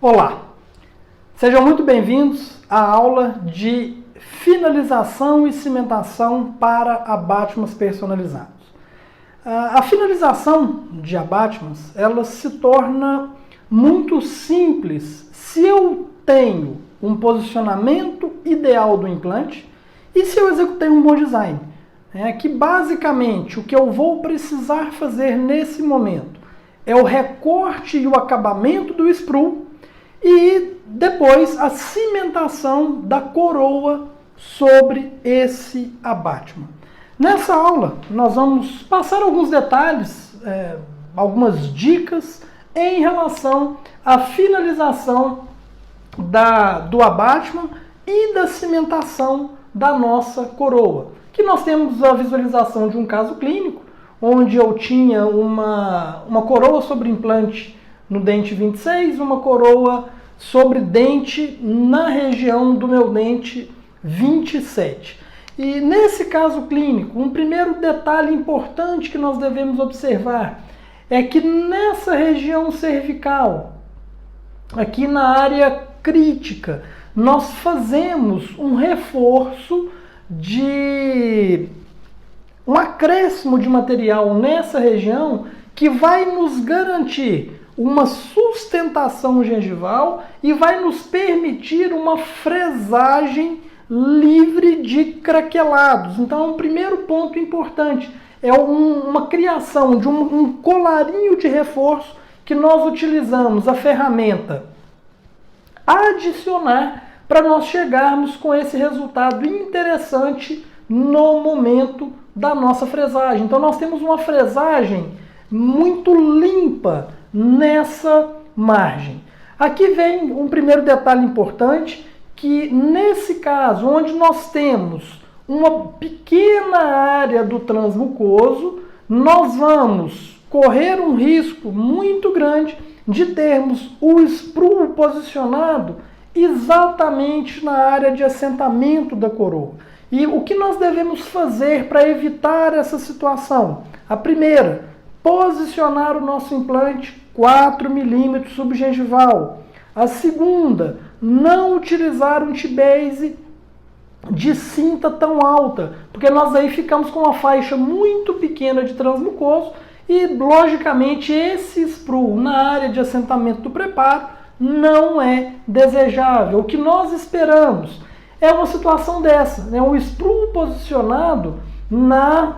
Olá, sejam muito bem-vindos à aula de finalização e cimentação para abatmas personalizados. A finalização de abatmas, ela se torna muito simples se eu tenho um posicionamento ideal do implante e se eu executei um bom design. Que basicamente o que eu vou precisar fazer nesse momento é o recorte e o acabamento do sprue e depois a cimentação da coroa sobre esse abatman. Nessa aula nós vamos passar alguns detalhes, algumas dicas em relação à finalização do abatman e da cimentação da nossa coroa. Que nós temos a visualização de um caso clínico, onde eu tinha uma coroa sobre implante no dente 26, uma coroa sobre dente na região do meu dente 27. E nesse caso clínico, um primeiro detalhe importante que nós devemos observar é que nessa região cervical, aqui na área crítica, nós fazemos um reforço de um acréscimo de material nessa região que vai nos garantir uma sustentação gengival e vai nos permitir uma fresagem livre de craquelados. Então, um primeiro ponto importante é uma criação de um colarinho de reforço que nós utilizamos a ferramenta adicionar para nós chegarmos com esse resultado interessante no momento da nossa fresagem. Então nós temos uma fresagem muito limpa nessa margem. Aqui vem um primeiro detalhe importante, que nesse caso, onde nós temos uma pequena área do transmucoso, nós vamos correr um risco muito grande de termos o sprue posicionado exatamente na área de assentamento da coroa. E o que nós devemos fazer para evitar essa situação? A primeira, posicionar o nosso implante 4 mm subgengival. A segunda, não utilizar um T-base de cinta tão alta, porque nós aí ficamos com uma faixa muito pequena de transmucoso e, logicamente, esse sprue na área de assentamento do preparo não é desejável. O que nós esperamos é uma situação dessa, um sprue posicionado na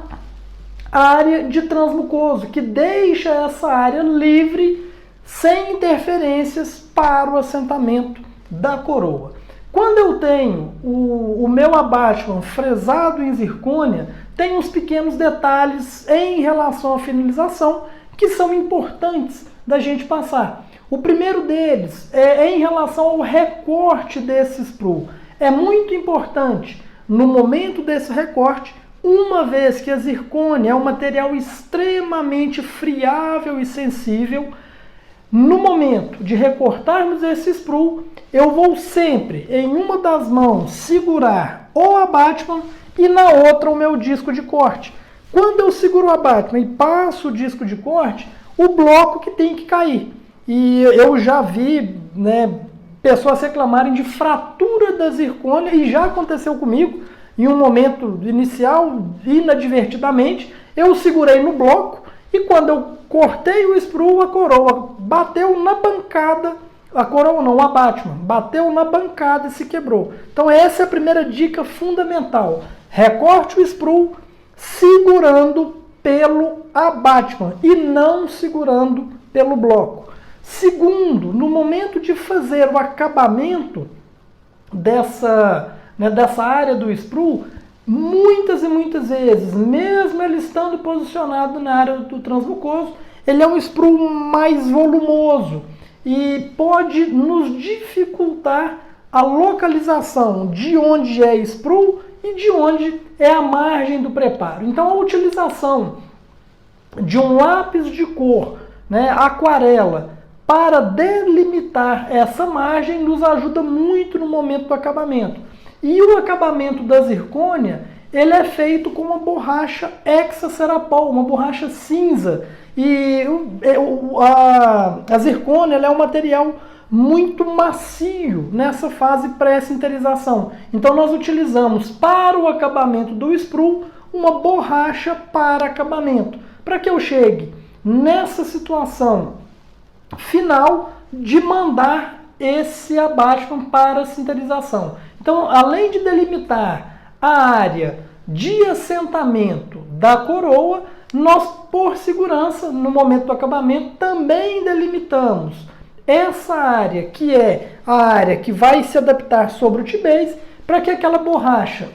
área de transmucoso, que deixa essa área livre, sem interferências para o assentamento da coroa. Quando eu tenho o meu abatman fresado em zircônia, tem uns pequenos detalhes em relação à finalização que são importantes da gente passar. O primeiro deles é em relação ao recorte desse sprue. É muito importante, no momento desse recorte, uma vez que a zircônia é um material extremamente friável e sensível, no momento de recortarmos esse sprue, eu vou sempre, em uma das mãos, segurar o abatman e na outra o meu disco de corte. Quando eu seguro o abatman e passo o disco de corte, o bloco que tem que cair. E eu já vi pessoas reclamarem de fratura da zircônia, e já aconteceu comigo, em um momento inicial, inadvertidamente, eu segurei no bloco e quando eu cortei o sprue, a coroa bateu na bancada, a coroa não, o abatman, bateu na bancada e se quebrou. Então essa é a primeira dica fundamental. Recorte o sprue segurando pelo abatman e não segurando pelo bloco. Segundo, no momento de fazer o acabamento dessa área do sprue, muitas e muitas vezes, mesmo ele estando posicionado na área do transmucoso, ele é um sprue mais volumoso e pode nos dificultar a localização de onde é sprue e de onde é a margem do preparo. Então a utilização de um lápis de cor, aquarela, para delimitar essa margem nos ajuda muito no momento do acabamento. E o acabamento da zircônia, ele é feito com uma borracha hexacerapol, uma borracha cinza. E a zircônia ela é um material muito macio nessa fase pré-sinterização. Então nós utilizamos para o acabamento do sprue uma borracha para acabamento, para que eu chegue nessa situação final de mandar esse abatement para a sinterização. Então, além de delimitar a área de assentamento da coroa, nós, por segurança, no momento do acabamento, também delimitamos essa área, que é a área que vai se adaptar sobre o T-base, para que aquela borracha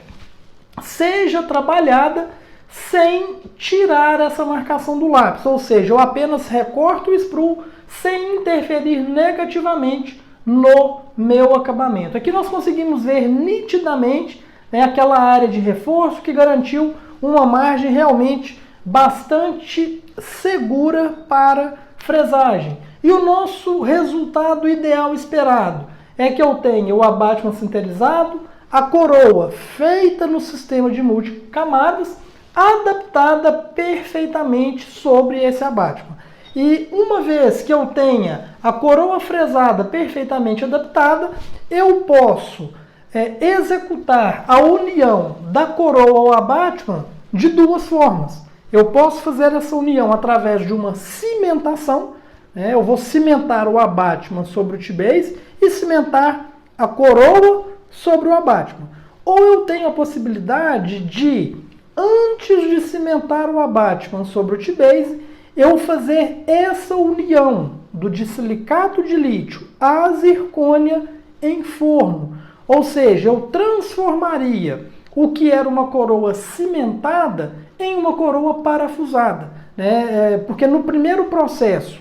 seja trabalhada sem tirar essa marcação do lápis. Ou seja, eu apenas recorto o sprue sem interferir negativamente no meu acabamento. Aqui nós conseguimos ver nitidamente, né, aquela área de reforço que garantiu uma margem realmente bastante segura para fresagem. E o nosso resultado ideal esperado é que eu tenha o abatement sinterizado, a coroa feita no sistema de multicamadas, adaptada perfeitamente sobre esse abatement. E uma vez que eu tenha a coroa fresada perfeitamente adaptada, eu posso executar a união da coroa ao abatement de duas formas. Eu posso fazer essa união através de uma cimentação, né? Eu vou cimentar o abatement sobre o T-base e cimentar a coroa sobre o abatement. Ou eu tenho a possibilidade de, antes de cimentar o abatement sobre o T-base, eu fazer essa união do disilicato de lítio à zircônia em forno. Ou seja, eu transformaria o que era uma coroa cimentada em uma coroa parafusada, né? Porque no primeiro processo,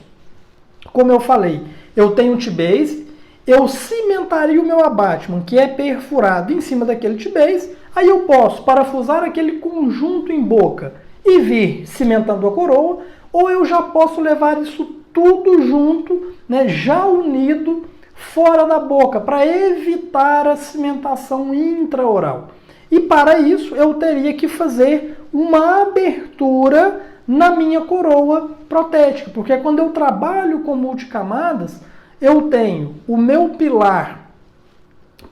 como eu falei, eu tenho um T-base, eu cimentaria o meu abatement, que é perfurado em cima daquele T-base, aí eu posso parafusar aquele conjunto em boca e vir cimentando a coroa, ou eu já posso levar isso tudo junto, né, já unido, fora da boca, para evitar a cimentação intraoral. E para isso eu teria que fazer uma abertura na minha coroa protética, porque quando eu trabalho com multicamadas, eu tenho o meu pilar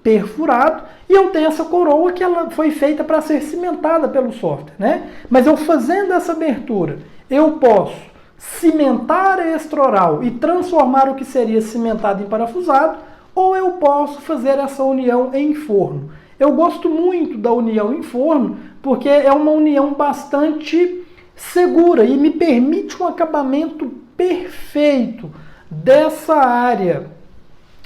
perfurado e eu tenho essa coroa que ela foi feita para ser cimentada pelo software, né? Mas eu fazendo essa abertura, eu posso cimentar extraoral e transformar o que seria cimentado em parafusado, ou eu posso fazer essa união em forno. Eu gosto muito da união em forno porque é uma união bastante segura e me permite um acabamento perfeito dessa área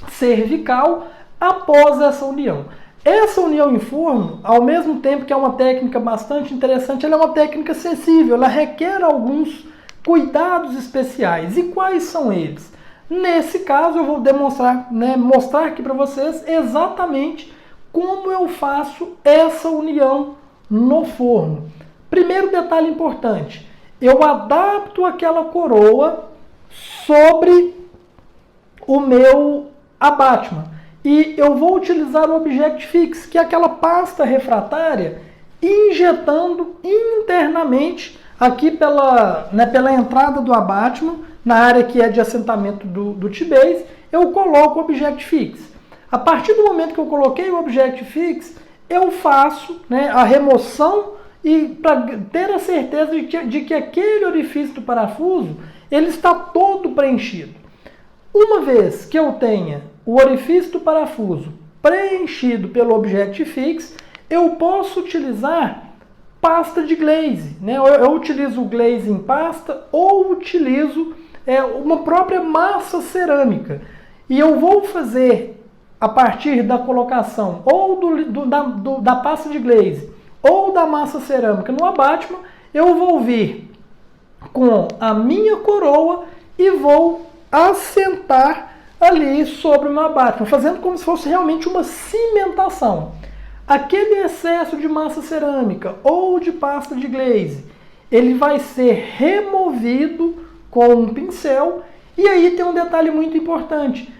cervical após essa união. Essa união em forno, ao mesmo tempo que é uma técnica bastante interessante, ela é uma técnica acessível, ela requer alguns cuidados especiais. E quais são eles? Nesse caso eu vou demonstrar, mostrar aqui para vocês exatamente como eu faço essa união no forno. Primeiro detalhe importante, eu adapto aquela coroa sobre o meu abatement e eu vou utilizar o Object Fix, que é aquela pasta refratária, injetando internamente aqui pela entrada do abatement, na área que é de assentamento do T-base, eu coloco o Object Fix. A partir do momento que eu coloquei o Object Fix, eu faço, a remoção e para ter a certeza de que aquele orifício do parafuso ele está todo preenchido. Uma vez que eu tenha o orifício do parafuso preenchido pelo Object Fix, eu posso utilizar pasta de glaze. Eu utilizo o glaze em pasta ou utilizo uma própria massa cerâmica. E eu vou fazer, a partir da colocação ou da pasta de glaze ou da massa cerâmica no abatement, eu vou vir com a minha coroa e vou assentar ali sobre o meu abatement, fazendo como se fosse realmente uma cimentação. Aquele excesso de massa cerâmica ou de pasta de glaze, ele vai ser removido com um pincel. E aí tem um detalhe muito importante,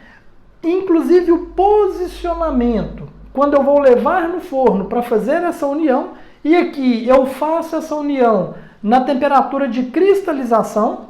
inclusive o posicionamento. Quando eu vou levar no forno para fazer essa união, e aqui eu faço essa união na temperatura de cristalização,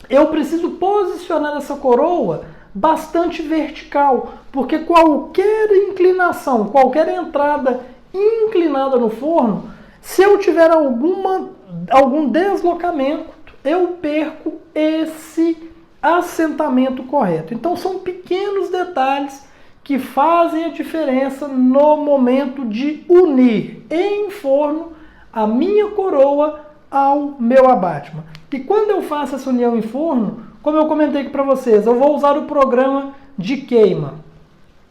eu preciso posicionar essa coroa bastante vertical, porque qualquer inclinação, qualquer entrada inclinada no forno, se eu tiver algum deslocamento, eu perco esse assentamento correto. Então são pequenos detalhes que fazem a diferença no momento de unir em forno a minha coroa ao meu abatma. E quando eu faço essa união em forno, como eu comentei aqui para vocês, eu vou usar o programa de queima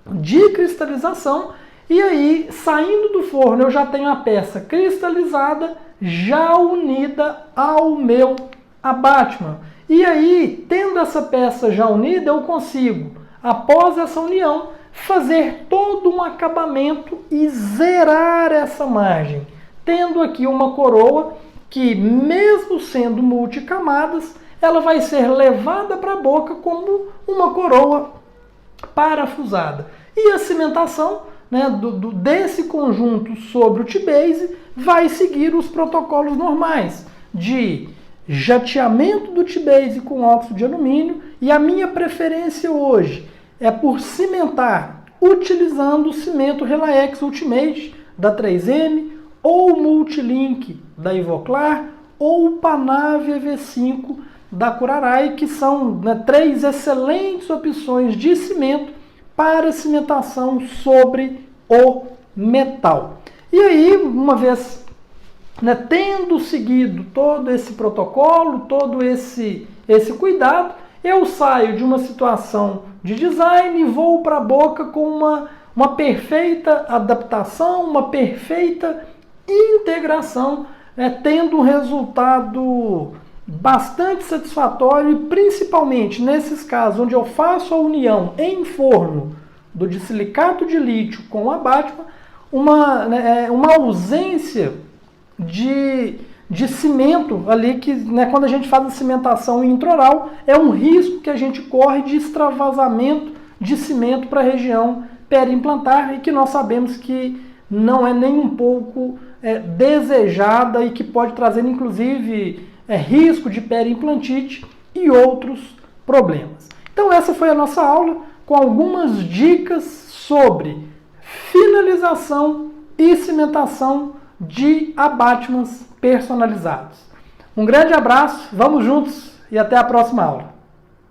de cristalização, e aí, saindo do forno, eu já tenho a peça cristalizada, já unida ao meu abatma. E aí, tendo essa peça já unida, eu consigo, após essa união, fazer todo um acabamento e zerar essa margem. Tendo aqui uma coroa que, mesmo sendo multicamadas, ela vai ser levada para a boca como uma coroa parafusada. E a cimentação, né, desse conjunto sobre o T-base vai seguir os protocolos normais de jateamento do T-base com óxido de alumínio, e a minha preferência hoje é por cimentar utilizando o cimento Relax Ultimate da 3M, ou Multilink da Ivoclar, ou o Panave EV5 da Curaray, que são, né, 3 excelentes opções de cimento para cimentação sobre o metal. E aí, uma vez, né, tendo seguido todo esse protocolo, todo esse cuidado, eu saio de uma situação de design e vou para a boca com uma perfeita adaptação, uma perfeita integração, né, tendo um resultado bastante satisfatório, e principalmente nesses casos onde eu faço a união em forno do disilicato de lítio com a abatma, uma ausência de cimento ali, que, né, quando a gente faz a cimentação intraoral, é um risco que a gente corre de extravasamento de cimento para a região periimplantar, e que nós sabemos que não é nem um pouco desejada, e que pode trazer inclusive risco de periimplantite e outros problemas. Então essa foi a nossa aula com algumas dicas sobre finalização e cimentação de abatmas personalizados. Um grande abraço, vamos juntos e até a próxima aula.